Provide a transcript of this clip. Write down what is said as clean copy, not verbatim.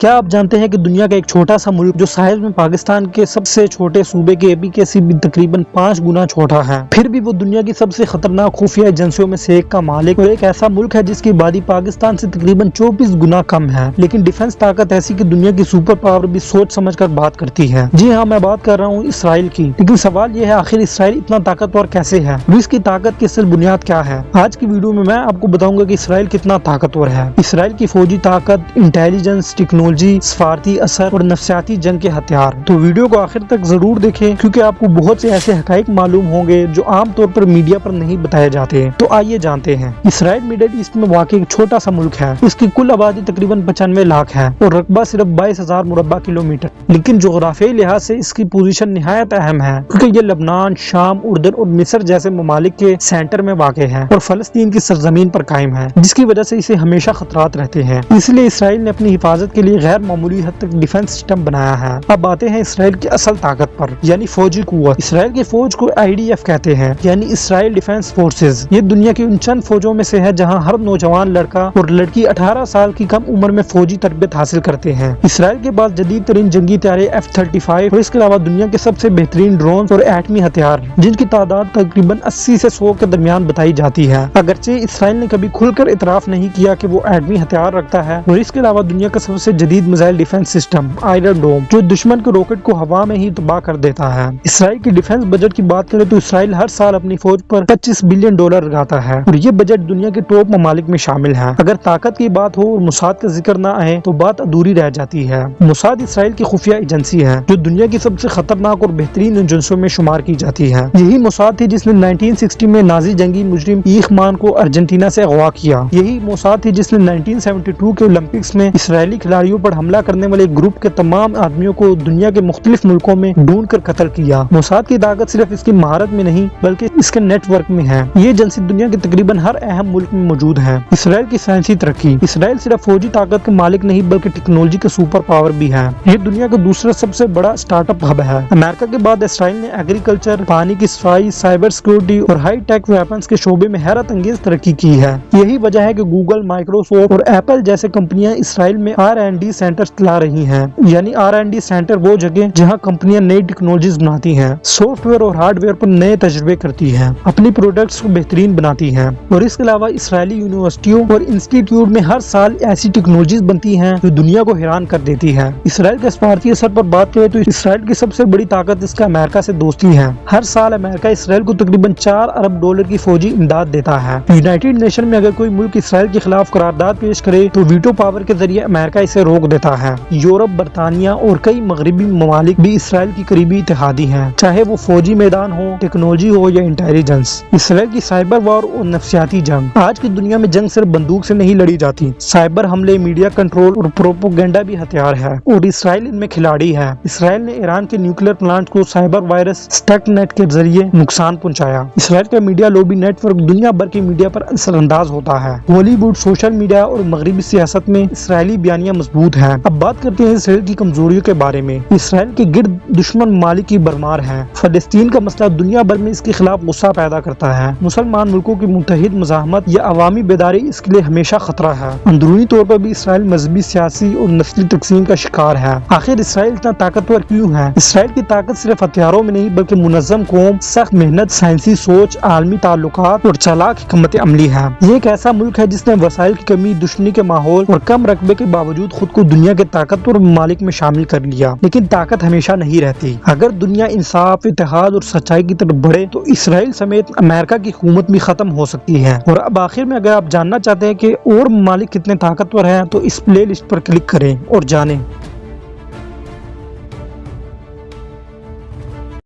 کیا آپ جانتے ہیں کہ دنیا کا ایک چھوٹا سا ملک جو ساحل میں پاکستان کے سب سے چھوٹے صوبے کے اے پی کے سے بھی تقریباً 5 گنا چھوٹا ہے، پھر بھی وہ دنیا کی سب سے خطرناک خفیہ ایجنسیوں میں سے ایک کا مالک اور ایک ایسا ملک ہے جس کی آبادی پاکستان سے تقریباً 24 گنا کم ہے، لیکن ڈیفنس طاقت ایسی کہ دنیا کی سپر پاور بھی سوچ سمجھ کر بات کرتی ہے۔ جی ہاں، میں بات کر رہا ہوں اسرائیل کی، لیکن سوال یہ ہے آخر اسرائیل اتنا طاقتور کیسے ہے؟ اس کی طاقت کی اصل بنیاد کیا ہے؟ آج کی ویڈیو میں آپ کو بتاؤں گا کہ اسرائیل کتنا طاقتور ہے۔ اسرائیل کی فوجی طاقت، انٹیلیجنس، ٹیکنالوجی، سفارتی اثر اور نفسیاتی جنگ کے ہتھیار۔ تو ویڈیو کو آخر تک ضرور دیکھیں کیونکہ آپ کو بہت سے ایسے حقائق معلوم ہوں گے جو عام طور پر میڈیا پر نہیں بتائے جاتے۔ تو آئیے جانتے ہیں۔ اسرائیل مڈل ایسٹ میں واقع ایک چھوٹا سا ملک ہے۔ اس کی کل آبادی تقریباً 95 لاکھ ہے اور رقبہ صرف 22,000 مربع کلومیٹر، لیکن جغرافیائی لحاظ سے اس کی پوزیشن نہایت اہم ہے کیونکہ یہ لبنان، شام، اردن اور مصر جیسے ممالک کے سینٹر میں واقع ہے اور فلسطین کی سرزمین پر قائم ہے، جس کی وجہ سے اسے ہمیشہ خطرات رہتے ہیں۔ اس لیے اسرائیل نے اپنی حفاظت کے لیے غیر معمولی حد تک ڈیفنس سسٹم بنایا ہے۔ اب آتے ہیں اسرائیل کی اصل طاقت پر، یعنی فوجی قوت۔ اسرائیل کی فوج کو IDF کہتے ہیں، یعنی اسرائیل ڈیفنس فورسز۔ یہ دنیا کی ان چند فوجوں میں سے ہے جہاں ہر نوجوان لڑکا اور لڑکی 18 سال کی کم عمر میں فوجی تربیت حاصل کرتے ہیں۔ اسرائیل کے پاس جدید ترین جنگی طیارے F-35 اور اس کے علاوہ دنیا کے سب سے بہترین ڈرونز اور ایٹمی ہتھیار، جن کی تعداد تقریباً 80 سے 100 کے درمیان بتائی جاتی ہے۔ اگرچہ اسرائیل نے کبھی کھل کر اعتراف نہیں کیا کہ وہ ایٹمی ہتھیار رکھتا ہے، اور اس کے علاوہ دنیا کا سب سے جدید missile defence system Iron Dome, جو دشمن کے راکٹ کو ہوا میں ہی تباہ کر دیتا ہے۔ اسرائیل کی ڈیفنس بجٹ کی بات کریں تو اسرائیل ہر سال اپنی فوج پر $25 بلین لگاتا ہے اور یہ بجٹ دنیا کے ٹاپ ممالک میں شامل ہے۔ اگر طاقت کی بات ہو اور موساد کا ذکر نہ آئے تو بات ادھوری رہ جاتی ہے۔ موساد اسرائیل کی خفیہ ایجنسی ہے جو دنیا کی سب سے خطرناک اور بہترین ایجنسیوں میں شمار کی جاتی ہے۔ یہی موساد تھی جس نے 1960 میں نازی جنگی مجرم ایخ مان کو ارجنٹینا سے اغوا کیا۔ یہی موساد تھی جس نے 1972 کے اولمپکس میں اسرائیلی کھلاڑیوں پر حملہ کرنے والے گروپ کے تمام آدمیوں کو دنیا کے مختلف ملکوں میں ڈھونڈ کر قتل کیا۔ موساد کی طاقت صرف اس کی مہارت میں نہیں بلکہ اس کے نیٹ ورک میں ہے۔ یہ ایجنسی دنیا کے تقریباً ہر اہم ملک میں موجود ہے۔ اسرائیل کی سائنسی ترقی۔ اسرائیل صرف فوجی طاقت کا مالک نہیں بلکہ ٹیکنالوجی کا سپر پاور بھی ہے۔ یہ دنیا کا دوسرا سب سے بڑا اسٹارٹ اپ ہب ہے۔ امریکہ کے بعد اسرائیل نے ایگریکلچر، پانی کی صفائی، سائبر سیکورٹی اور ہائی ٹیک ویپنز کے شعبے میں حیرت انگیز ترقی کی ہے۔ یہی وجہ ہے کہ گوگل، مائکروسافٹ اور ایپل جیسے کمپنیاں اسرائیل میں R&D سینٹرز چلا رہی ہیں، یعنی R&D سینٹر وہ جگہ جہاں کمپنیاں نئی ٹیکنالوجیز بناتی ہیں، سافٹ ویئر اور ہارڈ ویئر پر نئے تجربے کرتی ہیں، اپنی پروڈکٹس کو بہترین بناتی ہیں، اور اس کے علاوہ اسرائیلی یونیورسٹیوں اور انسٹیٹیوٹ میں ہر سال ایسی ٹیکنالوجیز بنتی ہیں جو دنیا کو حیران کر دیتی ہے۔ اسرائیل کے سفارتی اثر پر بات کریں تو اسرائیل کی سب سے بڑی طاقت اس کا امریکہ سے دوستی ہے۔ ہر سال امریکہ اسرائیل کو تقریباً $4 ارب کی فوجی امداد دیتا ہے۔ یونائٹڈ نیشن میں اگر کوئی ملک اسرائیل کے خلاف قرارداد پیش کرے تو ویٹو پاور کے ذریعے امریکہ اسے روک دیتا ہے۔ یورپ، برطانیہ اور کئی مغربی ممالک بھی اسرائیل کی قریبی اتحادی ہیں، چاہے وہ فوجی میدان ہو، ٹیکنالوجی ہو یا انٹیلیجنس۔ اسرائیل کی سائبر وار اور نفسیاتی جنگ۔ آج کی دنیا میں جنگ صرف بندوق سے نہیں لڑی جاتی، سائبر حملے، میڈیا کنٹرول اور پروپیگنڈا بھی ہتھیار ہے، اور اسرائیل ان میں کھلاڑی ہے۔ اسرائیل نے ایران کے نیوکلیئر پلانٹ کو سائبر وائرس اسٹیک نیٹ کے ذریعے نقصان پہنچایا۔ اسرائیل کا میڈیا لوبی نیٹ ورک دنیا بھر کی میڈیا پر اثر انداز ہوتا ہے۔ ہالی ووڈ، سوشل میڈیا اور مغربی سیاست میں اسرائیلی بیانیہ مضبوط ہے۔ اب بات کرتے ہیں اسرائیل کی کمزوریوں کے بارے میں۔ اسرائیل کے گرد دشمن ممالک کی بھرمار ہے۔ فلسطین کا مسئلہ دنیا بھر میں اس کے خلاف غصہ پیدا کرتا ہے۔ مسلمان ملکوں کی متحد مزاحمت یا عوامی بیداری اس کے لیے ہمیشہ خطرہ ہے۔ اندرونی طور پر بھی اسرائیل مذہبی، سیاسی اور نسلی تقسیم کا شکار ہے۔ آخر اسرائیل اتنا طاقتور کیوں ہے؟ اسرائیل کی طاقت صرف ہتھیاروں میں نہیں بلکہ منظم قوم، سخت محنت، سائنسی سوچ، عالمی تعلقات اور چالاک حکمت عملی ہے۔ یہ ایک ایسا ملک ہے جس نے وسائل کی کمی، دشمنی کے ماحول اور کم رقبے کے باوجود خود کو دنیا کے طاقتور ممالک میں شامل کر لیا۔ لیکن طاقت ہمیشہ نہیں رہتی۔ اگر دنیا انصاف، اتحاد اور سچائی کی طرف بڑھے تو اسرائیل سمیت امریکہ کی حکومت بھی ختم ہو سکتی ہے۔ اور اب آخر میں اگر آپ جاننا چاہتے ہیں کہ اور ممالک کتنے طاقتور ہیں تو اس پلے لسٹ پر کلک کریں اور جانیں۔